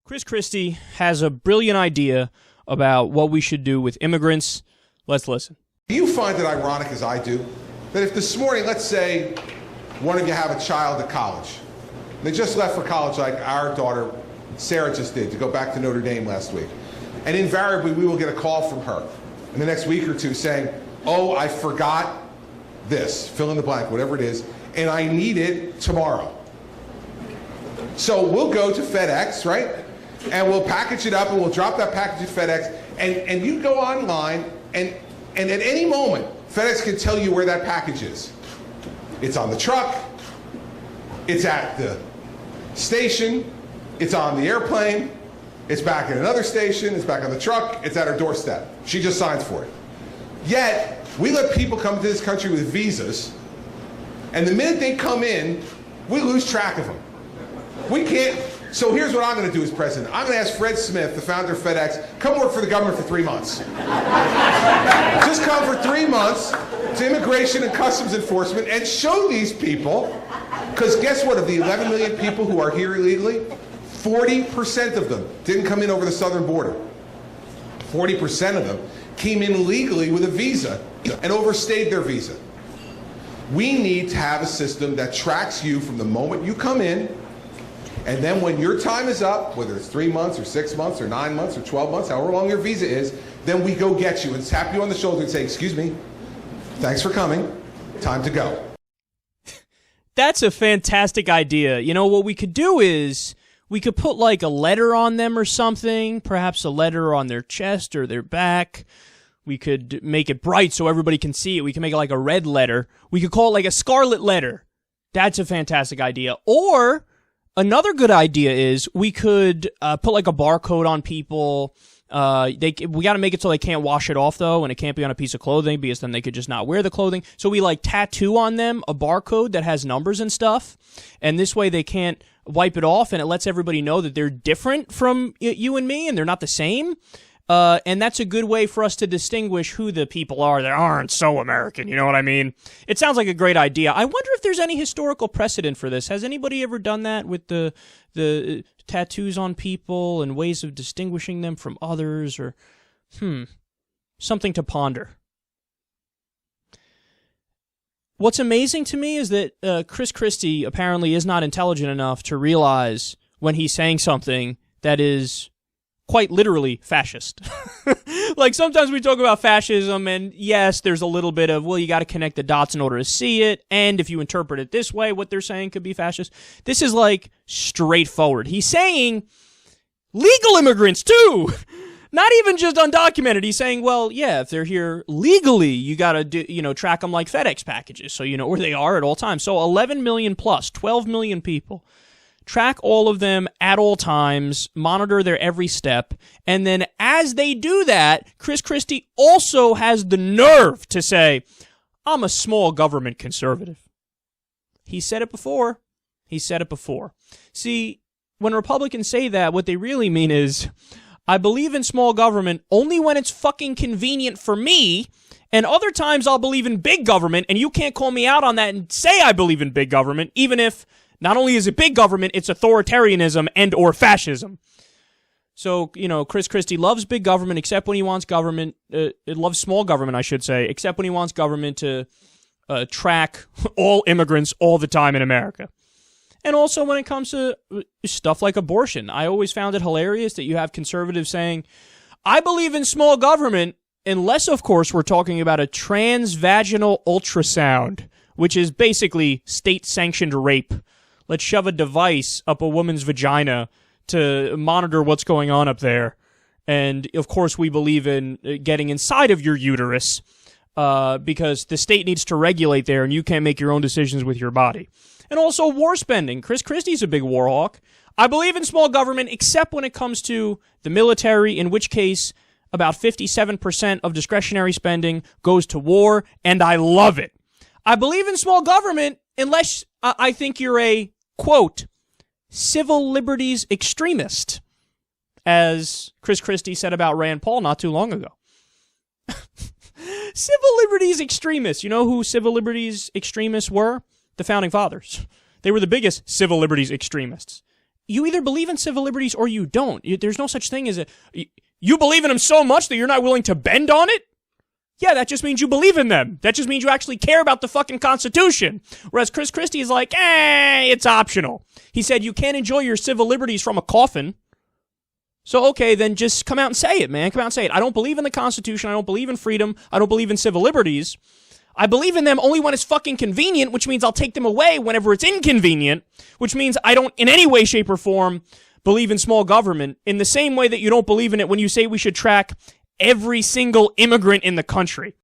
Chris Christie has a brilliant idea about what we should do with immigrants. Let's listen. Do you find it ironic, as I do, that if this morning, let's say, one of you have a child at college, they just left for college like our daughter Sarah just did, to go back to Notre Dame last week, and invariably we will get a call from her in the next week or two saying, oh, I forgot this, fill in the blank, whatever it is, and I need it tomorrow. So we'll go to FedEx, right? And we'll package it up and we'll drop that package at FedEx, and you go online and at any moment, FedEx can tell you where that package is. It's on the truck, it's at the station, it's on the airplane, it's back at another station, it's back on the truck, it's at her doorstep. She just signs for it. Yet, we let people come to this country with visas, and the minute they come in, we lose track of them. We can't. So here's what I'm going to do as president. I'm going to ask Fred Smith, the founder of FedEx, come work for the government for 3 months. Just come for 3 months to Immigration and Customs Enforcement and show these people, because guess what, of the 11 million people who are here illegally, 40% of them didn't come in over the southern border. 40% of them came in legally with a visa and overstayed their visa. We need to have a system that tracks you from the moment you come in, and then when your time is up, whether it's 3 months or 6 months or 9 months or 12 months, however long your visa is, then we go get you and tap you on the shoulder and say, excuse me, thanks for coming, time to go. That's a fantastic idea. You know, what we could do is we could put like a letter on them or something, perhaps a letter on their chest or their back. We could make it bright so everybody can see it. We can make it like a red letter. We could call it like a scarlet letter. That's a fantastic idea. Or another good idea is we could put like a barcode on people. We got to make it so they can't wash it off though, and it can't be on a piece of clothing because then they could just not wear the clothing. So we like tattoo on them a barcode that has numbers and stuff, and this way they can't wipe it off, and it lets everybody know that they're different from you and me, and they're not the same. And that's a good way for us to distinguish who the people are that aren't so American, you know what I mean? It sounds like a great idea. I wonder if there's any historical precedent for this. Has anybody ever done that with the tattoos on people and ways of distinguishing them from others? Or, something to ponder. What's amazing to me is that Chris Christie apparently is not intelligent enough to realize when he's saying something that is quite literally fascist. Like, sometimes we talk about fascism, and yes, there's a little bit of, well, you got to connect the dots in order to see it, and if you interpret it this way, what they're saying could be fascist. This is, like, straightforward. He's saying legal immigrants, too! Not even just undocumented. He's saying, well, yeah, if they're here legally, you got to, track them like FedEx packages, so you know where they are at all times. So 11 million plus, 12 million people. Track all of them at all times, monitor their every step, and then as they do that, Chris Christie also has the nerve to say, I'm a small government conservative. He said it before. See, when Republicans say that, what they really mean is, I believe in small government only when it's fucking convenient for me, and other times I'll believe in big government, and you can't call me out on that and say I believe in big government, even if not only is it big government, it's authoritarianism and or fascism. So, Chris Christie loves big government except when he wants government, it loves small government, I should say, except when he wants government to track all immigrants all the time in America. And also when it comes to stuff like abortion. I always found it hilarious that you have conservatives saying, I believe in small government, unless, of course, we're talking about a transvaginal ultrasound, which is basically state-sanctioned rape. Let's shove a device up a woman's vagina to monitor what's going on up there. And, of course, we believe in getting inside of your uterus because the state needs to regulate there and you can't make your own decisions with your body. And also war spending. Chris Christie's a big war hawk. I believe in small government except when it comes to the military, in which case about 57% of discretionary spending goes to war, and I love it. I believe in small government unless I think you're a, quote, civil liberties extremist, as Chris Christie said about Rand Paul not too long ago. Civil liberties extremists. You know who civil liberties extremists were? The Founding Fathers. They were the biggest civil liberties extremists. you either believe in civil liberties or you don't. There's no such thing as you believe in them so much that you're not willing to bend on it? Yeah, that just means you believe in them. That just means you actually care about the fucking Constitution. Whereas Chris Christie is like, it's optional. He said you can't enjoy your civil liberties from a coffin. So, okay, then just come out and say it, man. Come out and say it. I don't believe in the Constitution. I don't believe in freedom. I don't believe in civil liberties. I believe in them only when it's fucking convenient, which means I'll take them away whenever it's inconvenient, which means I don't in any way, shape, or form believe in small government in the same way that you don't believe in it when you say we should track every single immigrant in the country.